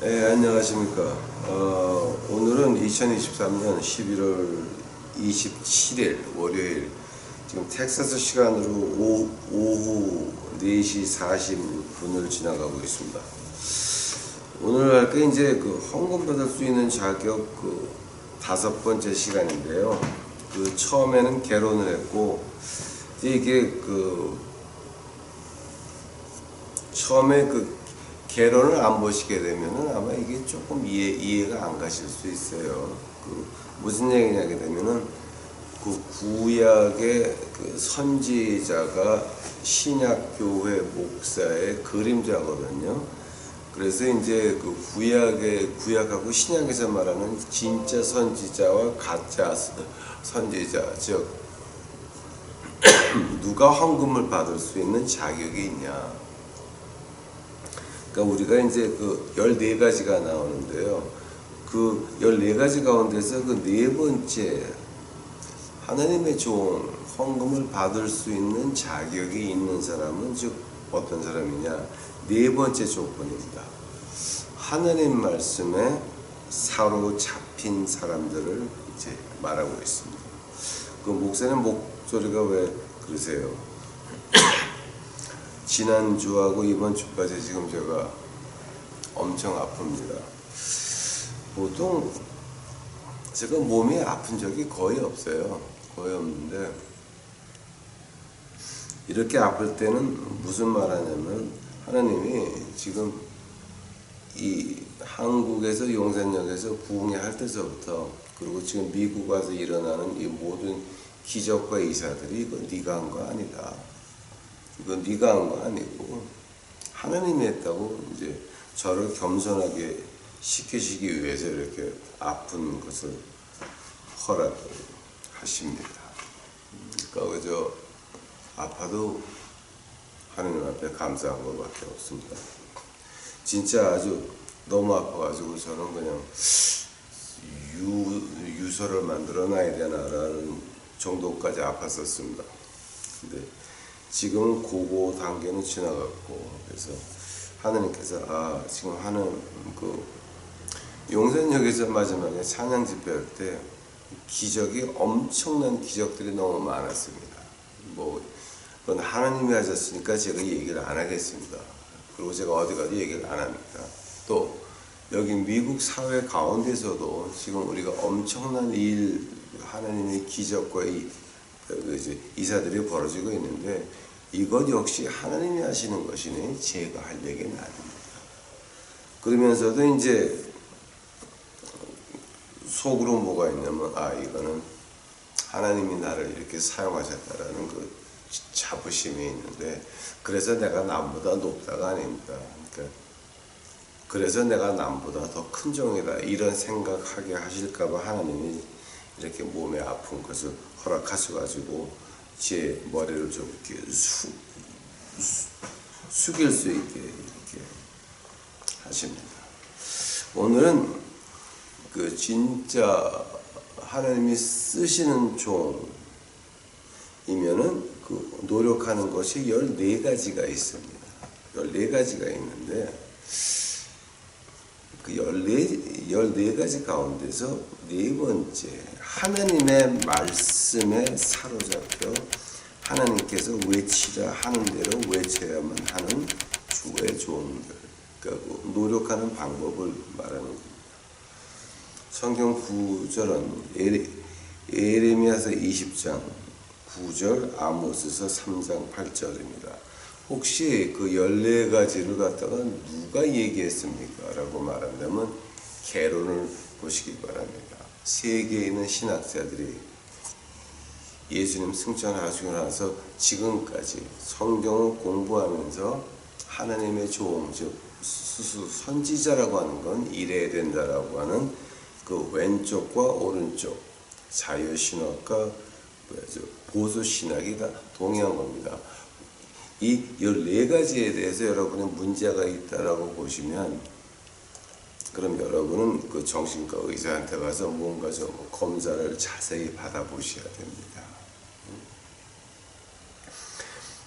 네, 안녕하십니까. 오늘은 2023년 11월 27일 월요일, 지금 텍사스 시간으로 오후 4시 40분을 지나가고 있습니다. 오늘 할 게 이제 헌금 받을 수 있는 자격 5번째 시간인데요. 처음에는 개론을 했고, 이게 처음에 개론을 안 보시게 되면은 아마 이게 조금 이해가 안 가실 수 있어요. 무슨 얘기냐게 되면은 구약의 선지자가 신약교회 목사의 그림자거든요. 그래서 이제 구약하고 신약에서 말하는 진짜 선지자와 가짜 선지자, 즉 누가 헌금을 받을 수 있는 자격이 있냐. 그러니까 우리가 이제 14가지가 나오는데요. 14가지 가운데서 4번째, 하나님의 종, 헌금을 받을 수 있는 자격이 있는 사람은 즉 어떤 사람이냐? 4번째 조건입니다. 하나님 말씀에 사로잡힌 사람들을 이제 말하고 있습니다. 목사님 목소리가 왜 그러세요? 지난주하고 이번 주까지 지금 제가 엄청 아픕니다. 보통 제가 몸이 아픈 적이 거의 없어요. 거의 없는데, 이렇게 아플 때는 무슨 말 하냐면, 하나님이 지금 이 한국에서 용산역에서 부흥회 할 때서부터, 그리고 지금 미국 와서 일어나는 이 모든 기적과 이사들이 이거 네가 한 거 아니다. 이건 네가 한 거 아니고 하나님이 했다고 이제 저를 겸손하게 시키시기 위해서 이렇게 아픈 것을 허락하십니다. 그러니까 그저 아파도 하나님 앞에 감사한 것밖에 없습니다. 진짜 아주 너무 아파가지고 저는 그냥 유서를 만들어 놔야 되나라는 정도까지 아팠었습니다. 근데 지금은 그거 단계는 지나갔고, 그래서 하나님께서 지금 하는 용산역에서 마지막에 찬양 집회할 때 기적이, 엄청난 기적들이 너무 많았습니다. 그건 하나님이 하셨으니까 제가 얘기를 안 하겠습니다. 그리고 제가 어디 가도 얘기를 안 합니다. 또 여기 미국 사회 가운데서도 지금 우리가 엄청난 일, 하나님의 기적과 이사들이 벌어지고 있는데, 이것 역시 하나님이 하시는 것이니 제가 할 얘기는 아닙니다. 그러면서도 이제 속으로 뭐가 있냐면, 이거는 하나님이 나를 이렇게 사용하셨다라는 자부심이 있는데, 그래서 내가 남보다 높다가 아닙니다. 그래서 내가 남보다 더 큰 종이다, 이런 생각하게 하실까봐 하나님이 이렇게 몸에 아픈 것을 허락하셔가지고 제 머리를 좀 이렇게 숙일 수 있게 이렇게 하십니다. 오늘은 진짜 하나님이 쓰시는 종이면은 노력하는 것이 14가지가 있습니다. 14가지가 있는데, 14가지 가운데서 4번째, 하나님의 말씀에 사로잡혀 하나님께서 외치라 하는 대로 외쳐야만 하는 주의 종들, 노력하는 방법을 말하는 겁니다. 성경 구절은 예레미야서 20장 9절, 아모스서 3장 8절입니다. 혹시 14가지를 갖다가 누가 얘기했습니까? 라고 말한다면 개론을 보시기 바랍니다. 세계에 있는 신학자들이 예수님 승천하시고 나서 지금까지 성경을 공부하면서 하나님의 종, 즉 선지자라고 하는 건 이래야 된다라고 하는 왼쪽과 오른쪽, 자유신학과 보수신학이 다 동의한 겁니다. 이 14가지에 대해서 여러분의 문제가 있다라고 보시면, 그럼 여러분은 정신과 의사한테 가서 뭔가 좀 검사를 자세히 받아보셔야 됩니다.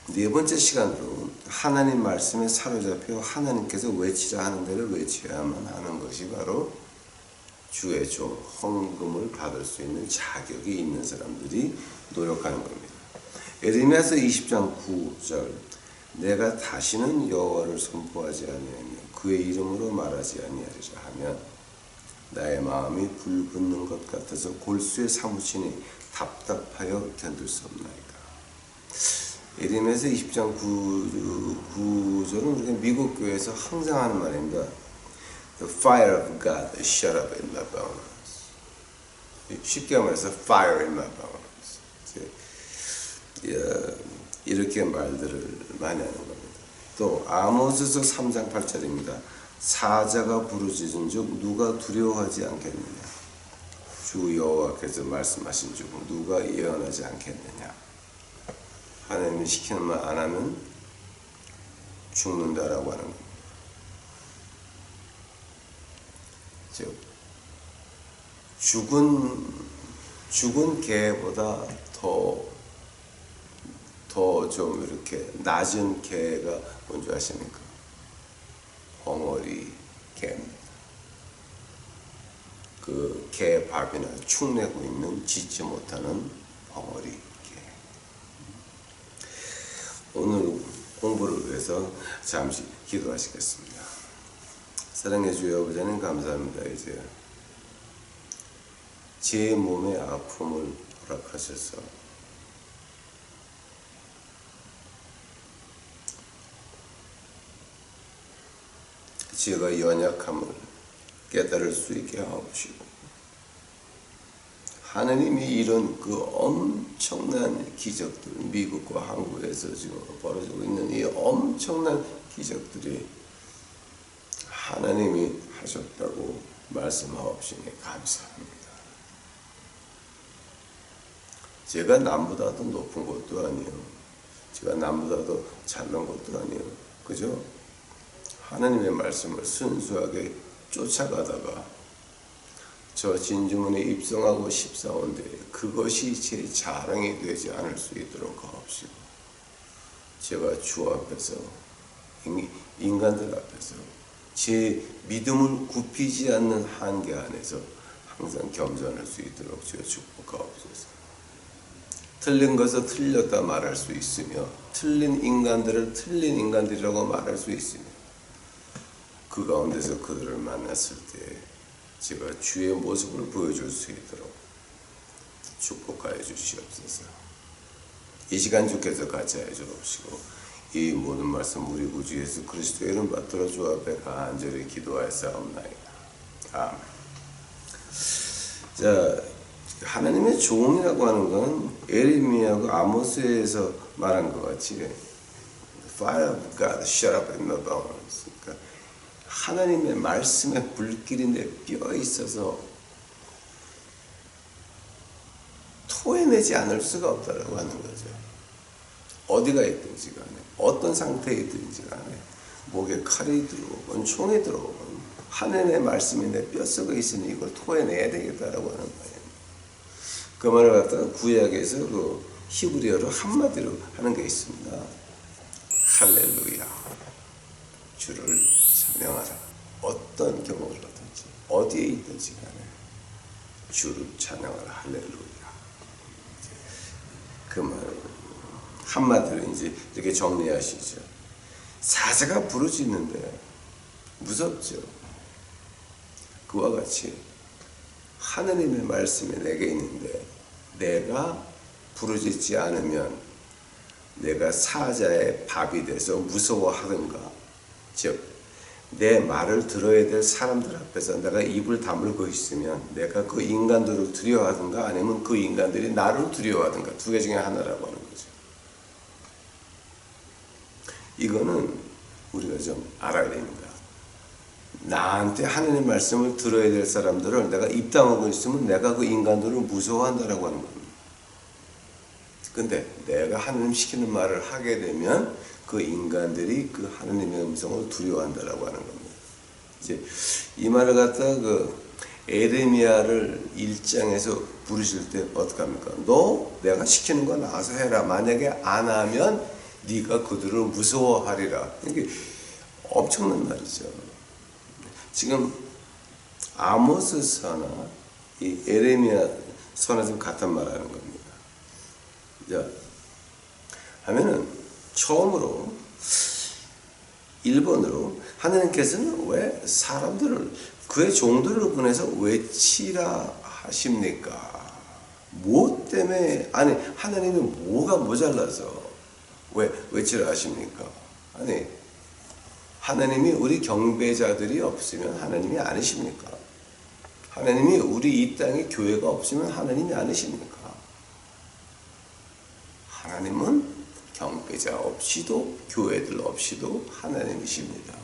4번째 시간으로 하나님 말씀에 사로잡혀 하나님께서 외치라 하는 대로 외쳐야만 하는 것이 바로 주의 종, 헌금을 받을 수 있는 자격이 있는 사람들이 노력하는 겁니다. 에레미야서 20장 9절 내가 다시는 여호와를 선포하지 아니하며 그의 이름으로 말하지 아니하리라 하면 나의 마음이 불붙는 것 같아서 골수에 사무치니 답답하여 견딜 수 없나이다. 에레미야서 20장 9절은 우리가 미국 교회에서 항상 하는 말입니다. The fire of God shut up in my bones. 쉽게 말해서 fire in my bones. 이렇게 말들을 많이 하는 겁니다. 또 아모스서 3장 8절입니다. 사자가 부르짖은 즉 누가 두려워하지 않겠느냐. 주 여호와께서 말씀하신 즉 누가 예언하지 않겠느냐. 하나님이 시키는 말 안 하면 죽는다라고 하는 겁니다. 즉 죽은 개보다 더 좀 이렇게 낮은 개가 뭔지 아십니까? 벙어리 개입니다. 그 개 밥이나 축내고 있는 짖지 못하는 벙어리 개. 오늘 공부를 위해서 잠시 기도하시겠습니다. 사랑해 주여 아버지님 감사합니다. 이제 제 몸의 아픔을 허락하셔서 제가 연약함을 깨달을 수 있게 하옵시고 하나님이 이런 그 엄청난 기적들 미국과 한국에서 지금 벌어지고 있는 이 엄청난 기적들이 하나님이 하셨다고 말씀하옵시니 감사합니다. 제가 남보다도 높은 것도 아니에요. 제가 남보다도 잘난 것도 아니에요. 그죠? 하나님의 말씀을 순수하게 쫓아가다가 저 진주문에 입성하고 싶사온데 그것이 제 자랑이 되지 않을 수 있도록 하옵시고 제가 주 앞에서 인간들 앞에서 제 믿음을 굽히지 않는 한계 안에서 항상 겸손할 수 있도록 주여 축복하옵소서. 틀린 것을 틀렸다 말할 수 있으며 틀린 인간들을 틀린 인간들이라고 말할 수 있으며 그 가운데서 그들을 만났을 때 제가 주의 모습을 보여줄 수 있도록 축복하여 주시옵소서. 이 시간 주께서 같이 하여 주옵시고 이 모든 말씀 우리 구주 예수 그리스도의 이름 받들어 주 앞에 간절히 기도하였사옵나이다. 아멘. 자, 하나님의 종이라고 하는 건 에레미야하고 아모스에서 말한 것 같이 Fire of God shut up in my bones. 그러니까 하나님의 말씀에 불길이 내 뼈에 있어서 토해내지 않을 수가 없다라고 하는 거죠. 어디가 있든지 간에 어떤 상태에 있든지 간에 목에 칼이 들어오건 총이 들어오건 하나님의 말씀이 내 뼛속에 있으니 이걸 토해내야 되겠다라고 하는 거예요. 그 말을 갖다가 구약에서 그 히브리어로 한마디로 하는 게 있습니다. 할렐루야. 주를 찬양하라. 어떤 경우를 하든지 어디에 있든지 간에 주를 찬양하라. 할렐루야. 그 말을 한마디로 이제 이렇게 정리하시죠. 사자가 부르짖는데 무섭죠. 그와 같이 하느님의 말씀이 내게 있는데 내가 부르짖지 않으면 내가 사자의 밥이 돼서 무서워하든가, 즉 내 말을 들어야 될 사람들 앞에서 내가 입을 다물고 있으면 내가 그 인간들을 두려워하든가 아니면 그 인간들이 나를 두려워하든가 두 개 중에 하나라고 하는 거죠. 이거는 우리가 좀 알아야 됩니다. 나한테 하나님의 말씀을 들어야 될 사람들을 내가 입 다물고 있으면 내가 그 인간들을 무서워한다라고 하는 겁니다. 근데 내가 하나님 시키는 말을 하게 되면 그 인간들이 그 하나님의 음성을 두려워한다라고 하는 겁니다. 이제 이 말을 갖다가 그 에레미야를 1장에서 부르실 때 어떡합니까? 너 내가 시키는 거 나와서 해라. 만약에 안 하면 네가 그들을 무서워하리라. 이게 엄청난 말이죠. 지금 아모스서나 이 에레미야 서나 좀 같은 말하는 겁니다. 자, 하면은 처음으로 1번으로 하나님께서는 왜 사람들을 그의 종들을 보내서 외치라 하십니까? 무엇 때문에 아니 하나님이 뭐가 모자라서 왜 외치라 하십니까? 아니 하나님이 우리 경배자들이 없으면 하나님이 아니십니까? 하나님이 우리 이 땅에 교회가 없으면 하나님이 아니십니까? 하나님은 경배자 없이도 교회들 없이도 하나님이십니다.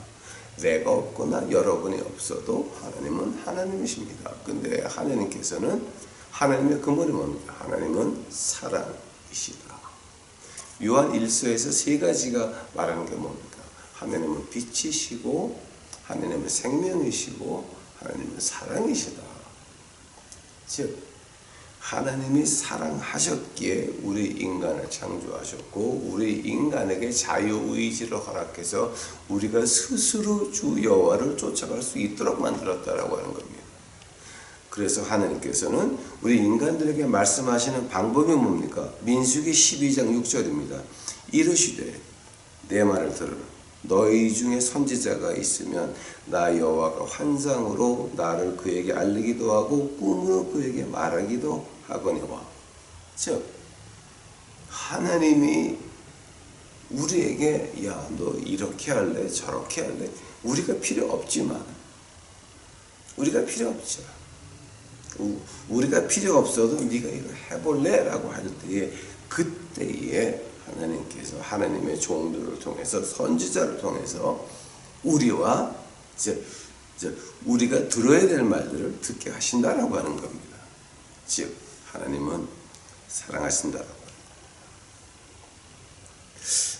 내가 없거나 여러분이 없어도 하나님은 하나님이십니다. 근데 하나님께서는 하나님의 근본이 뭡니까? 하나님은 사랑이시다. 요한 1서에서 세 가지가 말하는 게 뭡니까? 하나님은 빛이시고 하나님은 생명이시고 하나님은 사랑이시다. 즉 하나님이 사랑하셨기에 우리 인간을 창조하셨고 우리 인간에게 자유의지를 허락해서 우리가 스스로 주 여호와를 쫓아갈 수 있도록 만들었다라고 하는 겁니다. 그래서 하나님께서는 우리 인간들에게 말씀하시는 방법이 뭡니까? 민수기 12장 6절입니다. 이르시되 내 말을 들으라. 너희 중에 선지자가 있으면 나 여호와가 환상으로 나를 그에게 알리기도 하고 꿈으로 그에게 말하기도 하거니와. 즉 하나님이 우리에게 야 너 이렇게 할래 저렇게 할래 우리가 필요 없지만 우리가 필요 없죠. 우리가 필요 없어도 네가 이거 해볼래? 라고 할 때에 그때에 하나님께서 하나님의 종들을 통해서 선지자를 통해서 우리와 이제 우리가 들어야 될 말들을 듣게 하신다라고 하는 겁니다. 즉 하나님은 사랑하신다라고 합니다.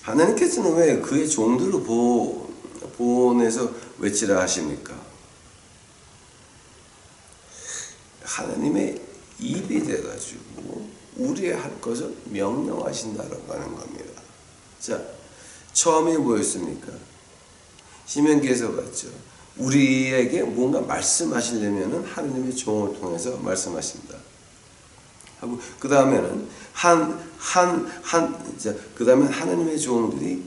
하나님께서는 왜 그의 종들을 보내서 외치라 하십니까? 하나님의 입이 돼가지고 우리의 할 것을 명령하신다라고 하는 겁니다. 자, 처음에 뭐였습니까? 신명기에서 봤죠. 우리에게 뭔가 말씀하시려면은 하나님의 종을 통해서 말씀하신다. 하고 그 다음에는 그 다음에 하나님의 종들이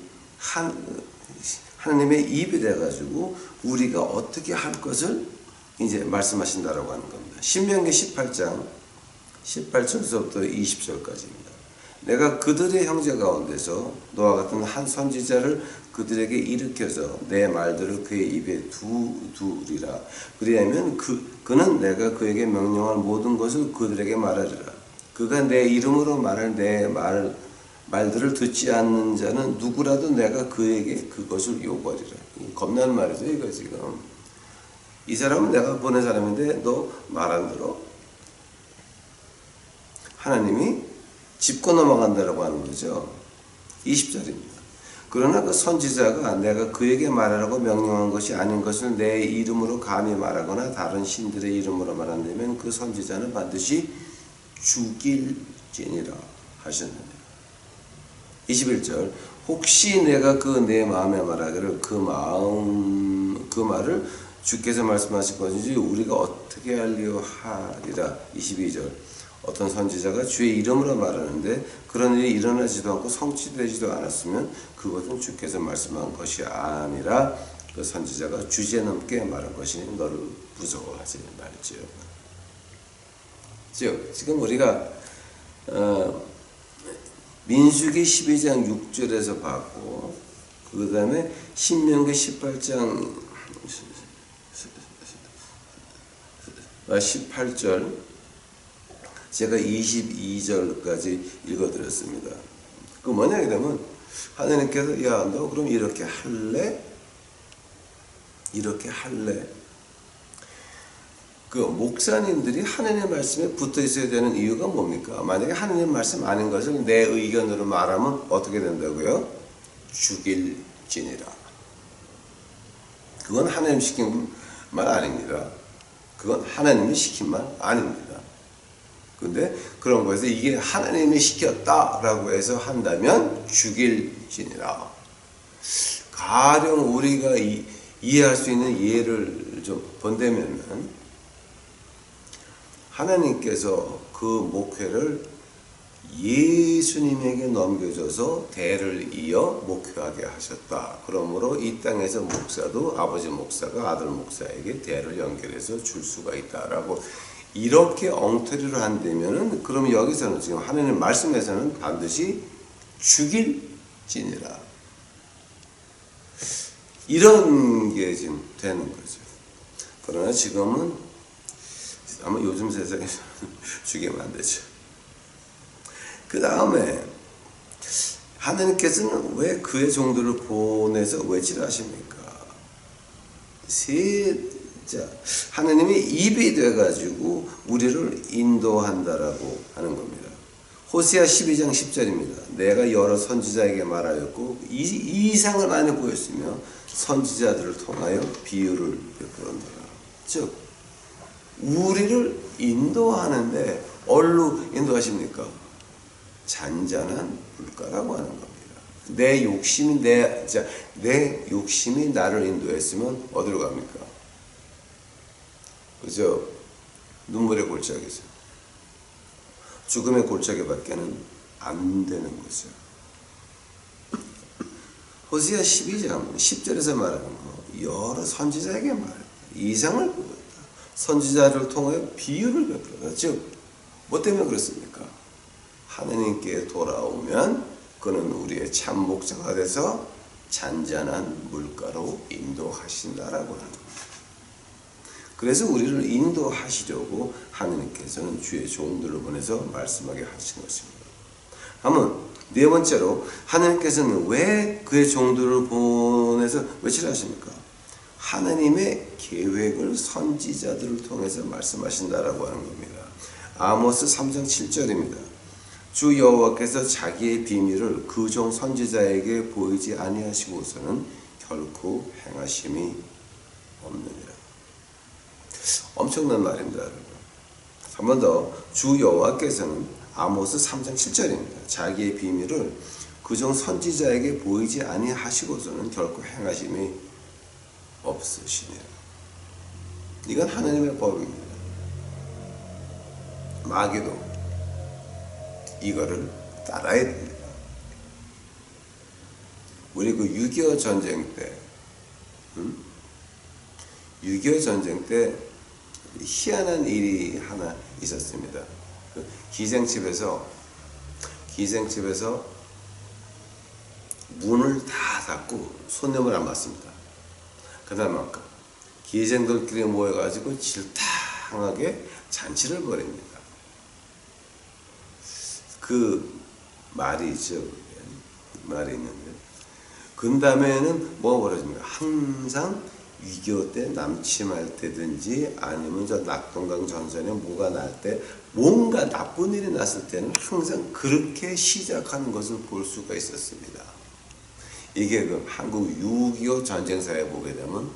하나님의 입이 돼가지고 우리가 어떻게 할 것을 이제 말씀하신다라고 하는 겁니다. 신명기 18장 18절부터 20절까지입니다. 내가 그들의 형제 가운데서 너와 같은 한 선지자를 그들에게 일으켜서 내 말들을 그의 입에 두리라. 그리하면 그는 내가 그에게 명령할 모든 것을 그들에게 말하리라. 그가 내 이름으로 말할 내 말들을 듣지 않는 자는 누구라도 내가 그에게 그것을 요구하리라. 겁나는 말이죠. 이거 지금 이 사람은 내가 보낸 사람인데 너 말 안 들어? 하나님이 짚고 넘어간다라고 하는 거죠. 20절입니다. 그러나 그 선지자가 내가 그에게 말하라고 명령한 것이 아닌 것을 내 이름으로 감히 말하거나 다른 신들의 이름으로 말한다면 그 선지자는 반드시 죽일지니라 하셨느니라. 21절 혹시 내가 내 마음에 말하기를 그 말을 주께서 말씀하실 것인지 우리가 어떻게 알리려 하리라. 22절 어떤 선지자가 주의 이름으로 말하는데 그런 일이 일어나지도 않고 성취되지도 않았으면 그것은 주께서 말씀한 것이 아니라 그 선지자가 주제넘게 말한 것이니 너를 무서워하지 말지요. 즉 지금 우리가 민수기 12장 6절에서 봤고 그 다음에 신명기 18장 18절 제가 22절까지 읽어드렸습니다. 그 뭐냐 그러면 하나님께서 야 너 그럼 이렇게 할래? 이렇게 할래? 그 목사님들이 하나님의 말씀에 붙어 있어야 되는 이유가 뭡니까? 만약에 하나님 말씀 아닌 것을 내 의견으로 말하면 어떻게 된다고요? 죽일지니라. 그건 하나님 시킨 말 아닙니다. 그건 하나님이 시킨 말 아닙니다. 근데 그런 거에서 이게 하나님이 시켰다라고 해서 한다면 죽일지니라. 가령 우리가 이해할 수 있는 예를 좀 본다면은 하나님께서 그 목회를 예수님에게 넘겨줘서 대를 이어 목회하게 하셨다. 그러므로 이 땅에서 목사도 아버지 목사가 아들 목사에게 대를 연결해서 줄 수가 있다라고 이렇게 엉터리로 한다면은 그러면 여기서는 지금 하나님 말씀에서는 반드시 죽일지니라. 이런 게 지금 되는 거죠. 그러나 지금은 아마 요즘 세상에서는 죽이면 안 되죠. 그 다음에 하나님께서는 왜 그의 종들을 보내서 외치라 하십니까? 하나님이 입이 돼가지고 우리를 인도한다라고 하는 겁니다. 호세아 12장 10절입니다. 내가 여러 선지자에게 말하였고 이 이상을 많이 보였으며 선지자들을 통하여 비유를 베풀었노라. 즉 우리를 인도하는데 어디로 인도하십니까? 잔잔한 물가라고 하는 겁니다. 내 욕심이 나를 인도했으면 어디로 갑니까? 그죠? 눈물의 골짜기죠. 죽음의 골짜기밖에는 안 되는 거죠. 호세아 12장 10절에서 말하는 거 여러 선지자에게 말했다. 이상을 보였다. 선지자를 통하여 비유를 베풀었다. 즉, 뭐 때문에 그렇습니까? 하나님께 돌아오면 그는 우리의 참 목자가 돼서 잔잔한 물가로 인도하신다라고 하는 겁니다. 그래서 우리를 인도하시려고 하나님께서는 주의 종들을 보내서 말씀하게 하신 것입니다. 한번 네 번째로 하나님께서는 왜 그의 종들을 보내서 외치라 하십니까? 하나님의 계획을 선지자들을 통해서 말씀하신다라고 하는 겁니다. 아모스 3장 7절입니다. 주 여호와께서 자기의 비밀을 그 종 선지자에게 보이지 아니하시고서는 결코 행하심이 없느니라. 엄청난 말입니다, 여러분. 한 번 더, 주 여호와께서는 아모스 3장 7절입니다. 자기의 비밀을 그 종 선지자에게 보이지 아니하시고서는 결코 행하심이 없으시니라. 이건 하나님의 법입니다. 마귀도 이거를 따라야 됩니다. 우리 그 6.25 전쟁 때, 6.25 전쟁 때 희한한 일이 하나 있었습니다. 그 기생집에서 문을 다 닫고 손님을 안 받습니다. 그 다음에 기생들끼리 모여가지고 질탕하게 잔치를 벌입니다. 그 말이 있죠. 말이 있는데 그 다음에는 뭐가 벌어집니까? 항상 6.25 때 남침할 때든지 아니면 저 낙동강 전선에 뭐가 날 때 뭔가 나쁜 일이 났을 때는 항상 그렇게 시작하는 것을 볼 수가 있었습니다. 이게 그 한국 6.25 전쟁사에 보게 되면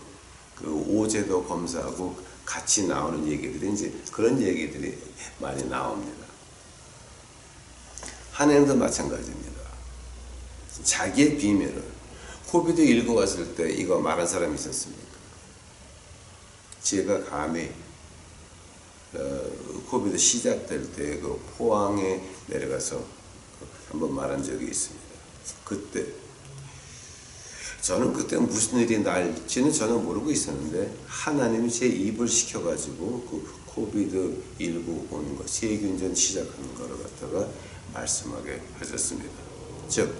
그 오제도 검사하고 같이 나오는 얘기들이 이제 그런 얘기들이 많이 나옵니다. 하나님도 마찬가지입니다. 자기의 비밀을 코비드19 왔을 때 이거 말한 사람이 있었습니까? 제가 감히 코비드 시작될 때 그 포항에 내려가서 한번 말한 적이 있습니다. 그때 저는 그때 무슨 일이 날지는 저는 모르고 있었는데 하나님이 제 입을 시켜가지고 그 코비드19 오는 거 세균전 시작하는 거를 갖다가 말씀하게 하셨습니다. 즉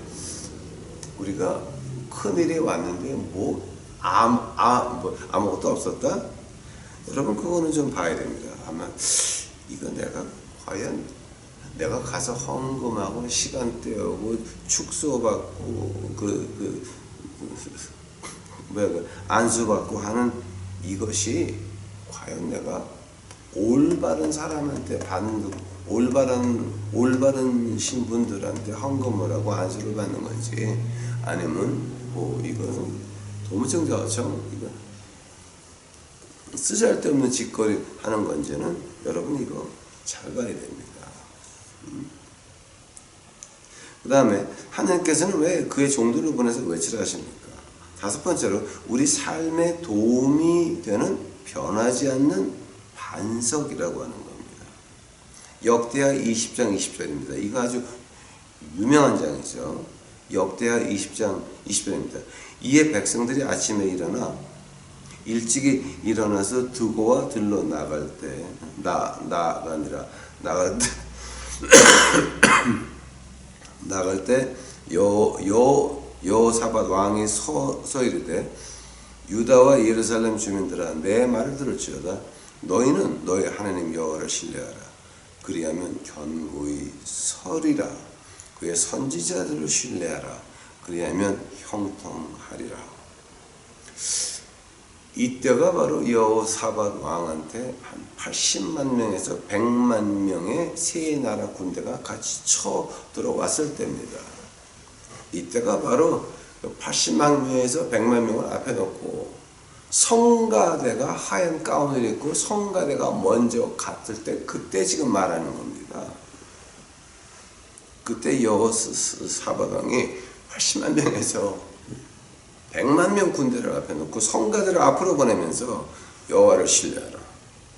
우리가 큰일이 왔는데 아무것도 없었다? 여러분 그거는 좀 봐야 됩니다. 아마 이거 과연 내가 가서 헌금하고 시간 때우고 축소받고 안수받고 하는 이것이 과연 내가 올바른 사람한테 받는 올바른 신분들한테 헌금을 하고 안수를 받는 건지 아니면 이거는 도무정저정 이거 쓰잘데없는 짓거리 하는 건지는 여러분 이거 잘 봐야 됩니다. 그 다음에 하나님께서는 왜 그의 종들을 보내서 외치라 하십니까? 다섯 번째로 우리 삶에 도움이 되는 변하지 않는 반석이라고 하는 겁니다. 역대하 20장 20절입니다. 이거 아주 유명한 장이죠. 역대하 20장 20절입니다. 이에 백성들이 아침에 일어나 일찍이 일어나서 드고와 들로 나갈 때 나갈 때 여호사밧 왕이 서 이르되 유다와 예루살렘 주민들아 내 말을 들을지어다. 너희는 너희 하나님 여호와를 신뢰하라. 그리하면 견고히 서리라. 그의 선지자들을 신뢰하라. 그리하면 형통하리라. 이때가 바로 여호사밧 왕한테 한 80만 명에서 100만 명의 세 나라 군대가 같이 쳐 들어왔을 때입니다. 이때가 바로 80만 명에서 100만 명을 앞에 놓고 성가대가 하얀 가운을 입고 성가대가 먼저 갔을 때 그때 지금 말하는 겁니다. 그때 여호사밧 왕이 80만 명에서 100만 명 군대를 앞에 놓고 성가대를 앞으로 보내면서 여호와를 신뢰하라.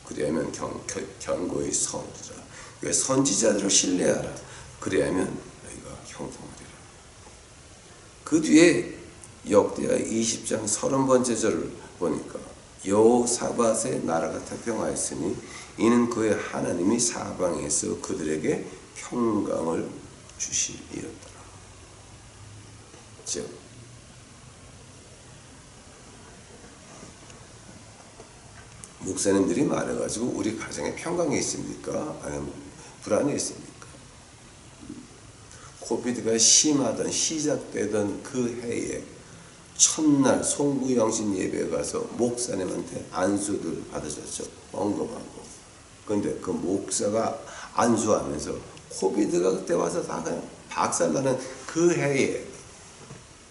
그리하면 견고히 서리라. 왜 선지자들을 신뢰하라. 그리하면 너희가 형통하리라. 그 뒤에 역대하 20장 30번째 절을 보니까 여호사밧의 나라가 태평하였으니 이는 그의 하나님이 사방에서 그들에게 평강을 주시리였더라. 즉 목사님들이 말해가지고 우리 가정에 평강이 있습니까? 아니면 불안이 있습니까? 코비드가 심하던 시작되던 그 해에 첫날 송구영신 예배에 가서 목사님한테 안수를 받으셨죠. 언급하고. 그런데 그 목사가 안수하면서 코비드가 그때 와서 다 그냥 박살나는 그 해에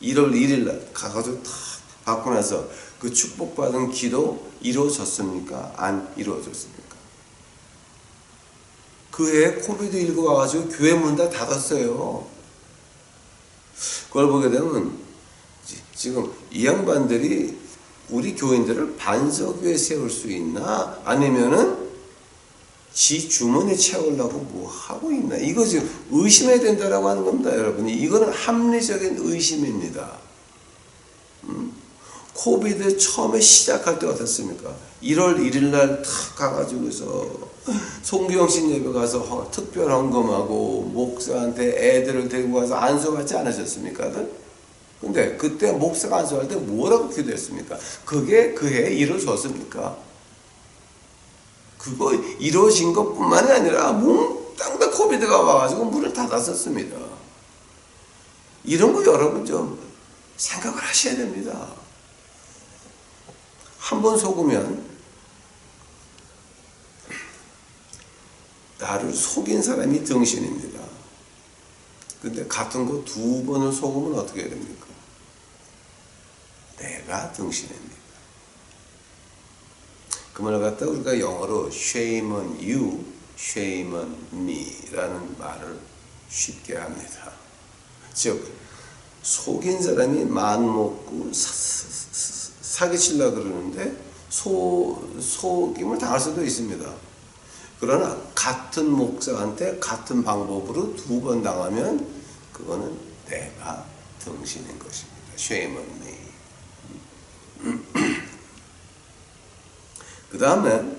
1월 1일 날 가가지고 다 받고 나서 그 축복받은 기도 이루어졌습니까? 안 이루어졌습니까? 그 해에 코비드19 와가지고 교회 문 다 닫았어요. 그걸 보게 되면 지금 이 양반들이 우리 교인들을 반석 위에 세울 수 있나? 아니면은 지 주머니 채우려고 뭐 하고 있나? 이거 지금 의심해야 된다라고 하는 겁니다, 여러분이. 이거는 합리적인 의심입니다. 코비드 처음에 시작할 때 어땠습니까? 1월 1일 날 탁 가가지고서 송구영신 예배 가서 특별 헌금하고 목사한테 애들을 데리고 가서 안수받지 않으셨습니까? 근데 그때 목사가 안수할 때 뭐라고 기도했습니까? 그게 그 해에 이루어졌습니까? 그거 이루어진 것뿐만이 아니라 몽땅 다 코비드가 와가지고 문을 닫았었습니다. 이런 거 여러분 좀 생각을 하셔야 됩니다. 한 번 속으면 나를 속인 사람이 등신입니다. 근데 같은 거 두 번을 속으면 어떻게 됩니까? 내가 등신입니다. 그 말을 갖다 우리가 영어로 shame on you, shame on me 라는 말을 쉽게 합니다. 즉 속인 사람이 마음먹고 사기치려고 그러는데 속임을 당할 수도 있습니다. 그러나 같은 목사한테 같은 방법으로 두 번 당하면 그거는 내가 등신인 것입니다. shame on me. 그 다음에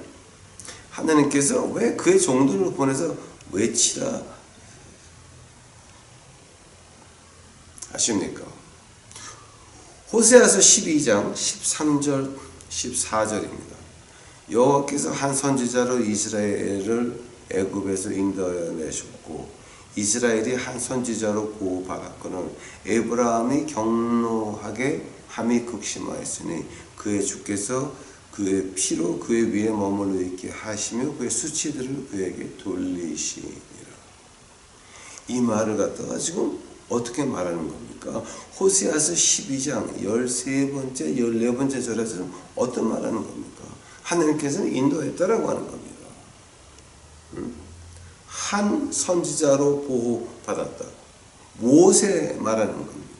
하나님께서 왜 그의 종들을 보내서 외치라 아십니까? 호세아서 12장 13절 14절입니다. 여호와께서 한 선지자로 이스라엘을 애굽에서 인도하여 내셨고 이스라엘이 한 선지자로 구원받았거늘 에브라함이 경노하게 함이 극심하였으니 그의 주께서 그의 피로 그의 위에 머물러 있게 하시며 그의 수치들을 그에게 돌리시니라. 이 말을 갖다가 지금 어떻게 말하는 겁니까? 호세아서 12장 13번째 14번째 절에서 어떤 말하는 겁니까? 하나님께서는 인도했다라고 하는 겁니다. 한 선지자로 보호받았다. 모세 말하는 겁니다.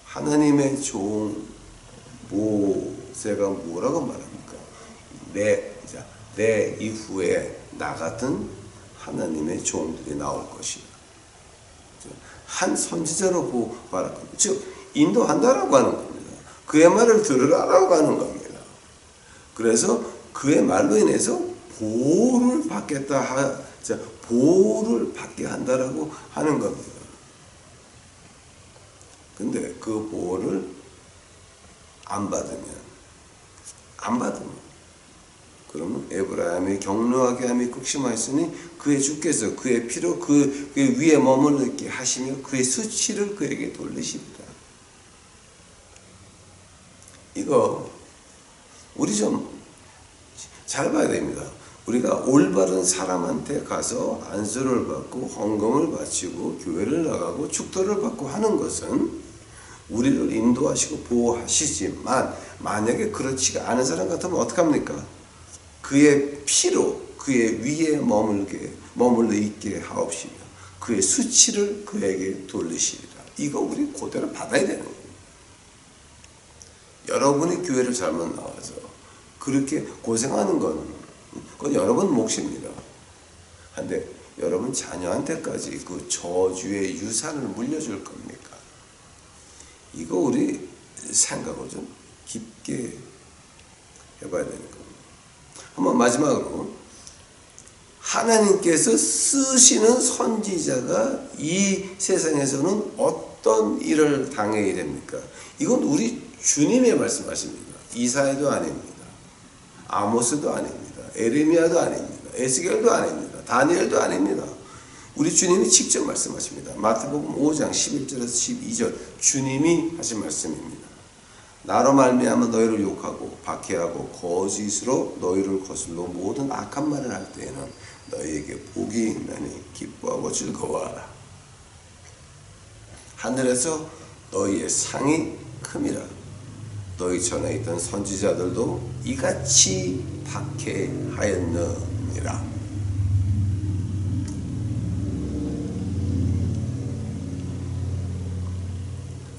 하나님의 종 모세가 뭐라고 말합니까? 내 이후에 나 같은 하나님의 종들이 나올 것이다. 한 선지자로 보호받을 겁니다. 즉 인도한다라고 하는 겁니다. 그의 말을 들으라라고 하는 겁니다. 그래서 그의 말로 인해서 보호를 보호를 받게 한다라고 하는 겁니다. 근데 그 보호를 안 받으면 그러면 에브라임이 격노하게 함이 극심하였으니 그의 주께서 그의 피로 그 위에 머물게 하시며 그의 수치를 그에게 돌리시리라. 이거 우리 좀 잘 봐야 됩니다. 우리가 올바른 사람한테 가서 안수를 받고 헌금을 바치고 교회를 나가고 축도를 받고 하는 것은 우리를 인도하시고 보호하시지만, 만약에 그렇지가 않은 사람 같으면 어떡합니까? 그의 피로 그의 위에 머물러 있게 하옵시며 그의 수치를 그에게 돌리시리라. 이거 우리 그대로 받아야 되는 거예요. 여러분이 교회를 잘못 나와서 그렇게 고생하는 그건 여러분 몫입니다. 근데 여러분 자녀한테까지 그 저주의 유산을 물려줄 겁니까? 이거 우리 생각을 좀 깊게 해봐야 되는 겁니다. 한번 마지막으로, 하나님께서 쓰시는 선지자가 이 세상에서는 어떤 일을 당해야 됩니까? 이건 우리 주님의 말씀하십니다. 이사야도 아닙니다. 아모스도 아닙니다. 에레미야도 아닙니다. 에스겔도 아닙니다. 다니엘도 아닙니다. 우리 주님이 직접 말씀하십니다. 마태복음 5장 11절에서 12절 주님이 하신 말씀입니다. 나로 말미암아 너희를 욕하고 박해하고 거짓으로 너희를 거슬러 모든 악한 말을 할 때에는 너희에게 복이 있나니 기뻐하고 즐거워하라. 하늘에서 너희의 상이 큼이라. 너희 전에 있던 선지자들도 이같이 박해하였느니라.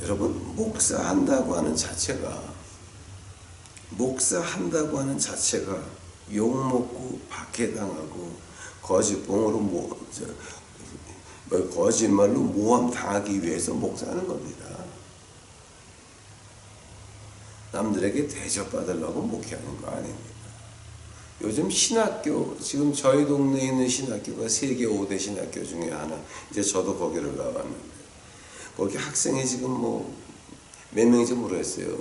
여러분, 목사한다고 하는 자체가 욕먹고 박해당하고 거짓말로 모함 당하기 위해서 목사하는 겁니다. 남들에게 대접받으려고 목회하는 거 아닙니다. 요즘 신학교, 지금 저희 동네에 있는 신학교가 세계 5대 신학교 중에 하나, 이제 저도 거기를 나왔는데, 거기 학생이 지금 몇 명인지 모르겠어요.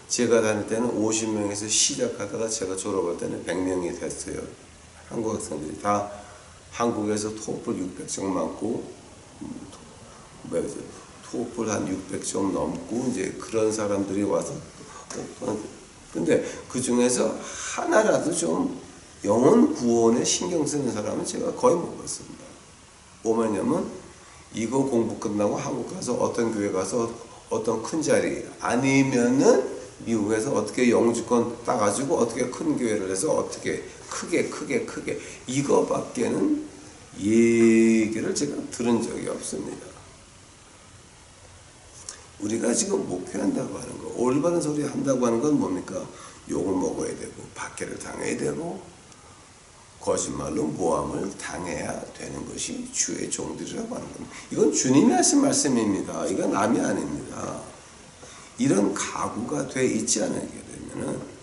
제가 다닐 때는 50명에서 시작하다가 제가 졸업할 때는 100명이 됐어요. 한국 학생들이 다 한국에서 토플 600점 맞고, 토플 한 600점 넘고, 이제 그런 사람들이 와서, 근데 그 중에서 하나라도 좀 영혼 구원에 신경 쓰는 사람은 제가 거의 못 봤습니다. 뭐냐면, 이거 공부 끝나고 한국 가서 어떤 교회 가서 어떤 큰 자리, 아니면은 미국에서 어떻게 영주권 따가지고 어떻게 큰 교회를 해서 어떻게 크게 이거밖에는 얘기를 제가 들은 적이 없습니다. 우리가 지금 목회한다고 하는 거, 올바른 소리 한다고 하는 건 뭡니까? 욕을 먹어야 되고 박해를 당해야 되고 거짓말로 모함을 당해야 되는 것이 주의 종들이라고 하는 겁니다. 이건 주님이 하신 말씀입니다. 이건 남이 아닙니다. 이런 각오가 돼 있지 않게 되면은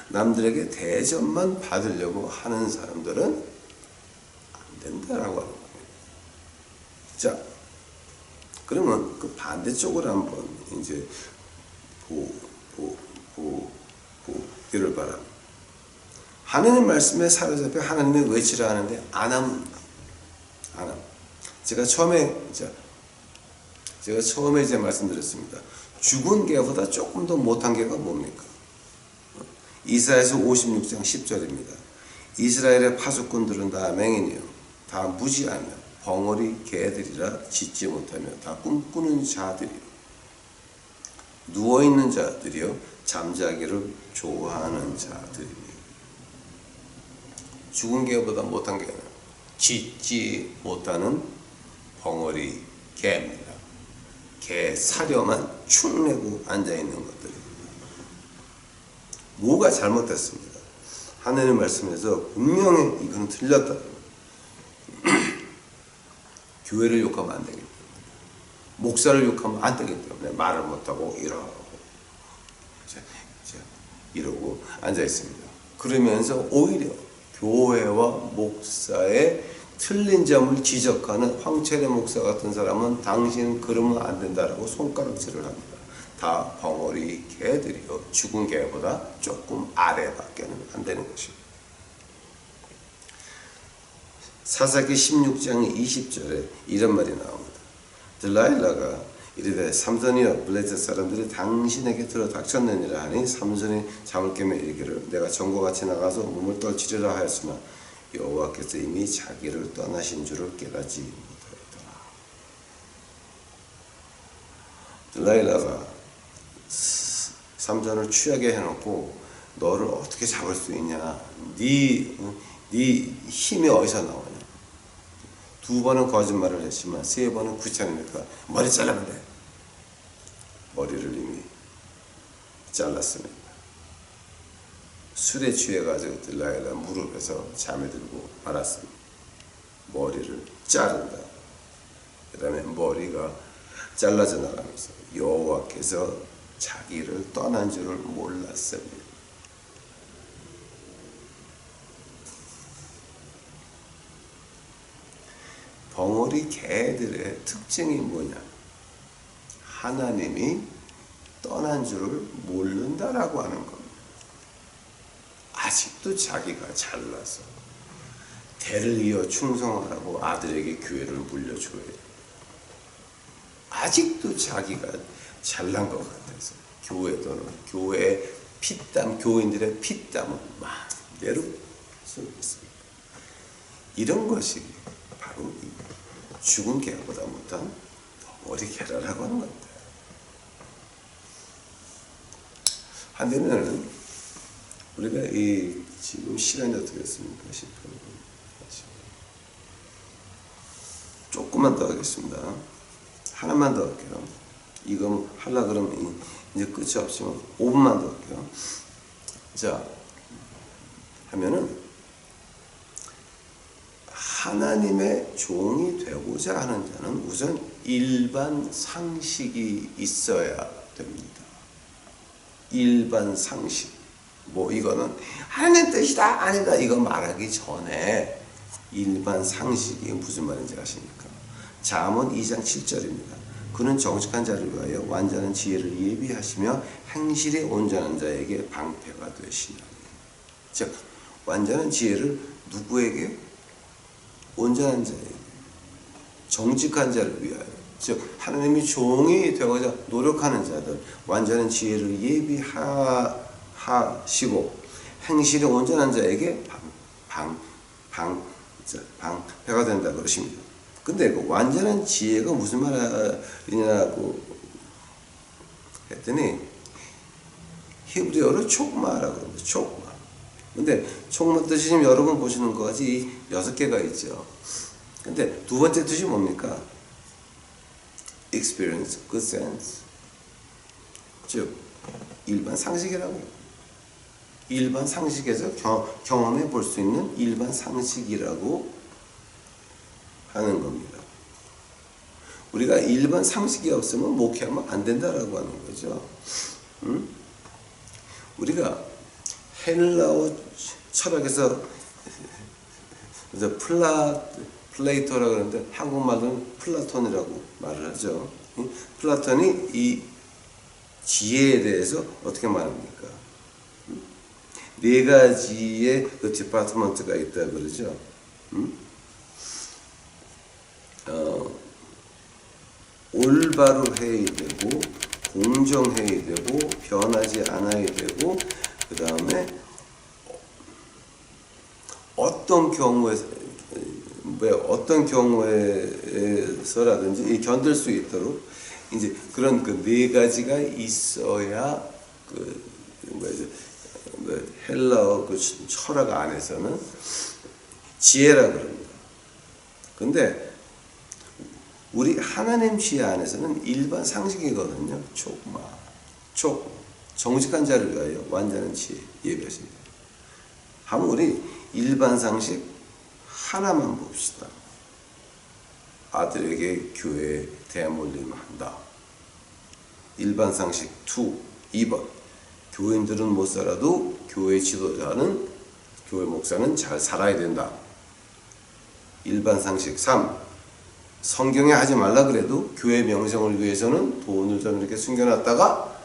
남들에게 대접만 받으려고 하는 사람들은 안 된다라고 하는 겁니다. 자, 그러면 그 반대쪽으로 한번 이제 보기를 바랍니다. 하나님 말씀에 사로잡혀 하나님의 외치라 하는데 안 합니다. 제가 처음에 이제 말씀드렸습니다. 죽은 개보다 조금 더 못한 개가 뭡니까? 이사야서 56장 10절입니다. 이스라엘의 파수꾼들은 다 맹인이요 다 무지하며 벙어리 개들이라 짖지 못하며 다 꿈꾸는 자들이요 누워있는 자들이요 잠자기를 좋아하는 자들이니 죽은 개보다 못한 개는 짖지 못하는 벙어리 개입니다. 개 사료만 축내고 앉아있는 것들입니다. 뭐가 잘못됐습니다. 하나님 말씀에서 분명히 이건 틀렸다. 교회를 욕하면 안 되기 때문에, 목사를 욕하면 안 되기 때문에 말을 못하고 이러고 앉아있습니다. 그러면서 오히려 교회와 목사의 틀린 점을 지적하는 황철의 목사 같은 사람은 당신 그러면 안 된다라고 손가락질을 합니다. 다 벙어리 개들이요. 죽은 개보다 조금 아래밖에는 안 되는 것입니다. 사사기 16장 20절에 이런 말이 나옵니다. 들라일라가 이르되 삼손이여 블레셋 사람들이 당신에게 들어 닥쳤느니라 하니 삼손이 잠을 깨며 이르기를 내가 전과 같이 나가서 몸을 떨치리라 하였으나 여호와께서 이미 자기를 떠나신 줄을 깨닫지 못하였더라. 들라일라가 삼손을 취하게 해놓고 너를 어떻게 잡을 수 있냐, 네 힘이 어디서 나오냐. 두 번은 거짓말을 했지만 세 번은 귀찮으니까 머리 잘라면 돼. 머리를 이미 잘랐습니다. 술에 취해가지고 들라일라 무릎에서 잠에 들고 말았습니다. 머리를 자른다. 그 다음에 머리가 잘라져 나가면서 여호와께서 자기를 떠난 줄을 몰랐습니다. 벙어리 개들의 특징이 뭐냐? 하나님이 떠난 줄을 모른다라고 하는 겁니다. 아직도 자기가 잘나서 대를 이어 충성하라고 아들에게 교회를 물려줘야 돼요. 아직도 자기가 잘난 것 같아서 교회의 피땀, 교인들의 피땀은 마음대로 쓰고 있습니다. 이런 것이 바로 죽은 개보다 못한 벙어리 개라라고 하는 겁니다. 한때는 우리가 지금 시간이 어떻게 됐습니까? 10분. 조금만 더 하겠습니다. 하나만 더 할게요. 이거 하려고 그러면 이제 끝이 없지만 5분만 더 할게요. 자, 하면은 하나님의 종이 되고자 하는 자는 우선 일반 상식이 있어야 됩니다. 일반 상식. 뭐 이거는 하나님 뜻이다 아니다 이거 말하기 전에 일반 상식이 무슨 말인지 아십니까? 잠언 2장 7절입니다. 그는 정직한 자를 위하여 완전한 지혜를 예비하시며 행실에 온전한 자에게 방패가 되시나니. 즉 완전한 지혜를 누구에게? 온전한 자에게, 정직한 자를 위하여, 즉 하나님이 종이 되고자 노력하는 자들, 완전한 지혜를 예비하시고 행실에 온전한 자에게 방패가 된다 그러십니다. 근데 그 완전한 지혜가 무슨 말이냐고 했더니 히브리어로 촉마라고 합니다. 촉마. 근데 촉마 뜻이 지금 여러분 보시는 것이 6개가 있죠. 근데 두 번째 뜻이 뭡니까? experience, good sense. 즉 일반 상식이라고. 일반 상식에서 경험해 볼 수 있는 일반 상식이라고 하는 겁니다. 우리가 일반 상식이 없으면 목회하면 안 된다라고 하는 거죠. 우리가 헬라어 철학에서 플레이토라고 그러는데 한국말로는 플라톤이라고 말을 하죠. 플라톤이 이 지혜에 대해서 어떻게 말합니까? 4가지의 그 디파트먼트가 있다 그러죠. 올바로 해야 되고, 공정해야 되고, 변하지 않아야 되고, 그 다음에 어떤 경우에서라든지 견딜 수 있도록 이제 그런 그 4가지가 있어야 헬라어 그 철학 안에서는 지혜라 그럽니다. 근데 우리 하나님 시야 안에서는 일반 상식이거든요. 정직한 자를 위하여 완전한 지혜 예비하신다. 한번 우리 일반 상식 하나만 봅시다. 아들에게 교회에 대물림한다. 일반 상식 2번. 교인들은 못 살아도 교회 지도자는, 교회 목사는 잘 살아야 된다. 일반 상식 3. 성경에 하지 말라 그래도 교회 명성을 위해서는 돈을 좀 이렇게 숨겨놨다가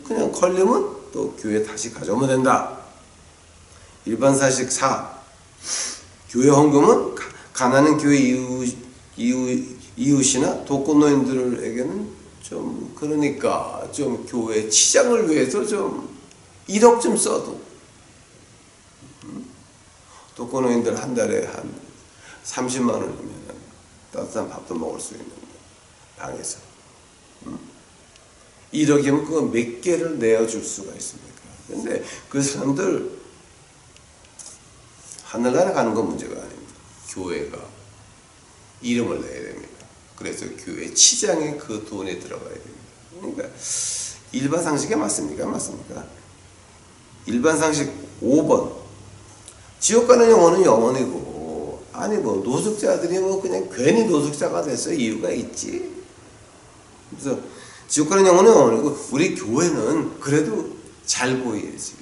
그냥 걸리면 또 교회 다시 가져오면 된다. 일반 상식 4. 교회 헌금은 가난한 교회 이웃이나 독거노인들에게는 좀 그러니까 좀 교회 치장을 위해서 좀 1억 좀 써도 독거노인들 한 달에 한 30만 원이면 따뜻한 밥도 먹을 수 있는 방에서 1억이면 그거 몇 개를 내어줄 수가 있습니까? 근데 그 사람들 하늘나라 가는 건 문제가 아닙니다. 교회가 이름을 내야 됩니다. 그래서 교회 치장에 그 돈이 들어가야 됩니다. 그러니까 일반 상식에 맞습니까? 맞습니까? 일반 상식 5번. 지옥 가는 영혼은 영혼이고, 아니 뭐 노숙자들이 뭐 그냥 괜히 노숙자가 됐어 이유가 있지. 그래서 지옥 가는 영혼은 영혼이고, 우리 교회는 그래도 잘 보여야지.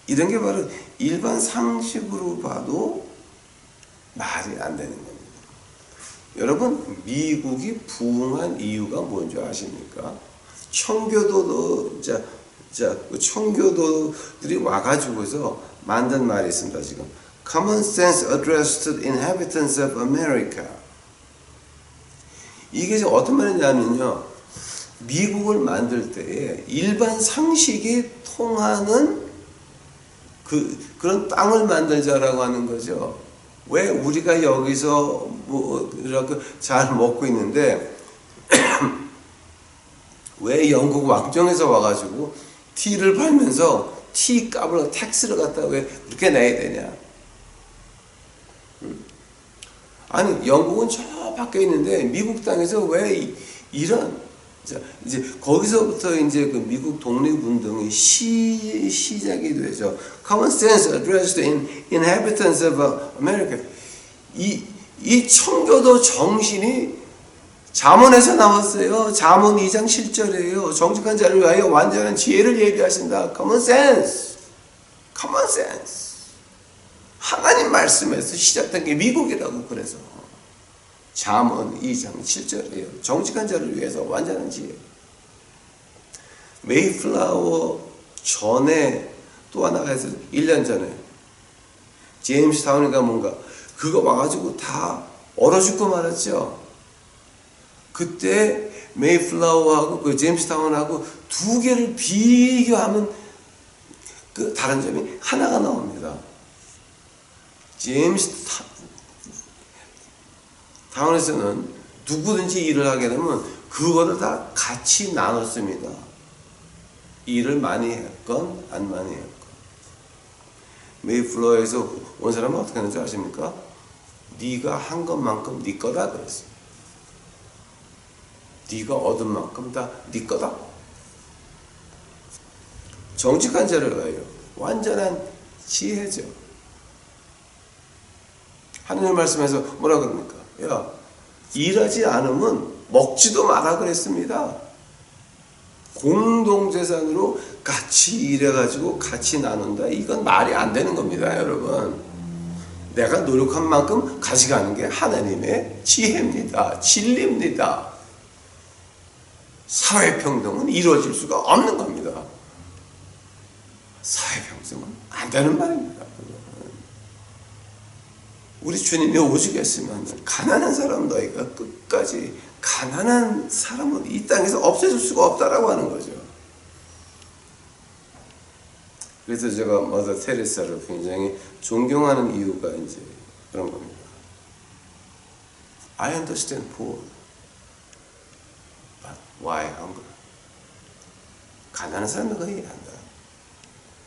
이런 게 바로 일반 상식으로 봐도 말이 안 되는 겁니다. 여러분, 미국이 부흥한 이유가 뭔지 아십니까? 청교도들이 와가지고서 만든 말이 있습니다. 지금 Common sense addressed to inhabitants of America. 이게 어떤 말이냐면요, 미국을 만들 때에 일반 상식이 통하는 그런 땅을 만들자라고 하는 거죠. 왜 우리가 여기서 뭐 이렇게 잘 먹고 있는데 왜 영국 왕정에서 와가지고 티를 팔면서 티 값을 텍스를 갖다 왜 그렇게 내야 되냐? 아니 영국은 저 밖에 있는데 미국 땅에서 왜 이런 이제 거기서부터 이제 그 미국 독립운동이 시작이 되죠. Common sense addressed in inhabitants of America. 이 청교도 정신이 잠언에서 나왔어요. 잠언 2장 7절이에요. 정직한 자를 위하여 완전한 지혜를 예비하신다. Common sense. Common sense. 하나님 말씀에서 시작된 게 미국이라고. 그래서 잠언 2장 7절이에요. 정직한 자를 위해서 완전한 지혜. 메이플라워 전에 또 하나가 있어요. 1년 전에 제임스 타운인가 뭔가 그거 와가지고 다 얼어 죽고 말았죠. 그때 메이플라워하고 그 제임스 타운하고 두 개를 비교하면 그 다른 점이 하나가 나옵니다. 제임스 타운에서는 누구든지 일을 하게 되면 그거를 다 같이 나눴습니다. 일을 많이 했건 안 많이 했건. 메이플라워에서 온 사람은 어떻게 하는지 아십니까? 네가 한 것만큼 네 거다 그랬어요. 네가 얻은 만큼 다 네 거다. 정직한 자를 위하여 완전한 지혜죠. 하느님 말씀에서 뭐라 그럽니까? 야, 일하지 않으면 먹지도 마라 그랬습니다. 공동재산으로 같이 일해가지고 같이 나눈다. 이건 말이 안 되는 겁니다, 여러분. 내가 노력한 만큼 가져가는 게 하나님의 지혜입니다. 진리입니다. 사회평등은 이루어질 수가 없는 겁니다. 사회평등은 안 되는 말입니다. 우리 주님이 오시겠으면 가난한 사람 너희가 끝까지 가난한 사람은 이 땅에서 없애줄 수가 없다라고 하는 거죠. 그래서 제가 머더 테레사를 굉장히 존경하는 이유가 이제 그런 겁니다. I understand poor, but why hunger? 가난한 사람은 그거 이해한다.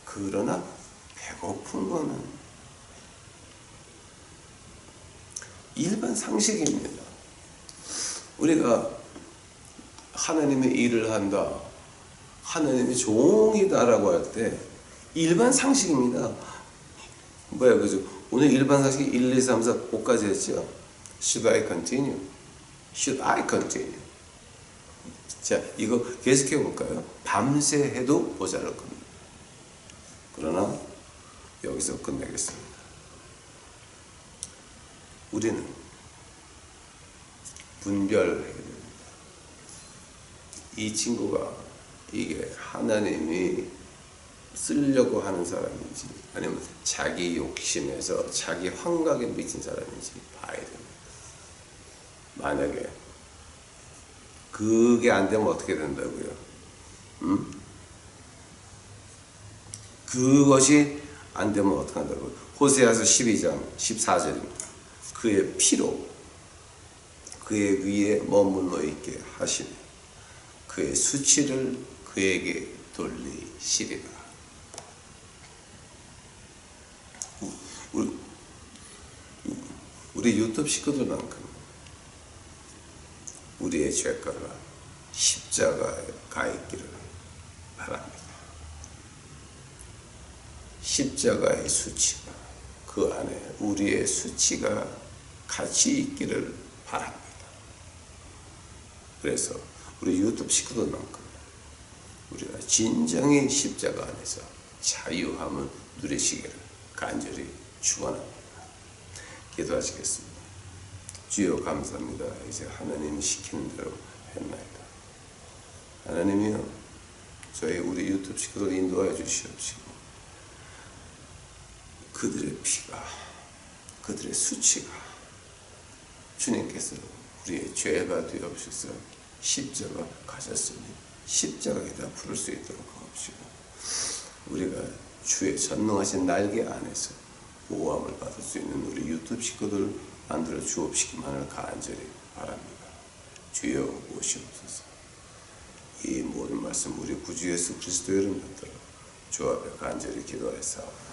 그러나 배고픈 거는 일반 상식입니다. 우리가 하나님의 일을 한다, 하나님의 종이다라고 할 때 일반 상식입니다. 뭐야, 그죠? 오늘 일반 상식이 1, 2, 3, 4, 5까지 했죠. Should I continue? Should I continue? 자, 이거 계속해 볼까요? 밤새 해도 모자랄 겁니다. 그러나 여기서 끝내겠습니다. 우리는 분별해야 됩니다. 이 친구가 이게 하나님이 쓰려고 하는 사람인지 아니면 자기 욕심에서 자기 환각에 미친 사람인지 봐야 됩니다. 만약에 그게 안 되면 어떻게 된다고요? 그것이 안 되면 어떻게 한다고요? 호세아서 12장 14절입니다. 그의 피로 그의 위에 머물러 있게 하시며 그의 수치를 그에게 돌리시리라. 우리 유튜브 식구들만큼 우리의 죄가가 십자가에 가 있기를 바랍니다. 십자가의 수치가 그 안에 우리의 수치가 같이 있기를 바랍니다. 그래서 우리 유튜브 식구들만큼 우리가 진정히 십자가 안에서 자유함을 누리시기를 간절히 축원합니다. 기도하시겠습니다. 주여 감사합니다. 이제 하나님이 시키는 대로 했나이다. 하나님이여, 저희 우리 유튜브 식구들 인도하여 주시옵시고 그들의 피가, 그들의 수치가 주님께서 우리의 죄가 되옵소서 십자가 가셨으니 십자가에다 부를 수 있도록 하옵시고 우리가 주의 전능하신 날개 안에서 보호함을 받을 수 있는 우리 유튜브 식구들 만들어 주옵시기만을 간절히 바랍니다. 주여 오시옵소서. 이 모든 말씀 우리 구주 예수 그리스도의 이름 받들어 주 앞에 간절히 기도하였사옵나이다.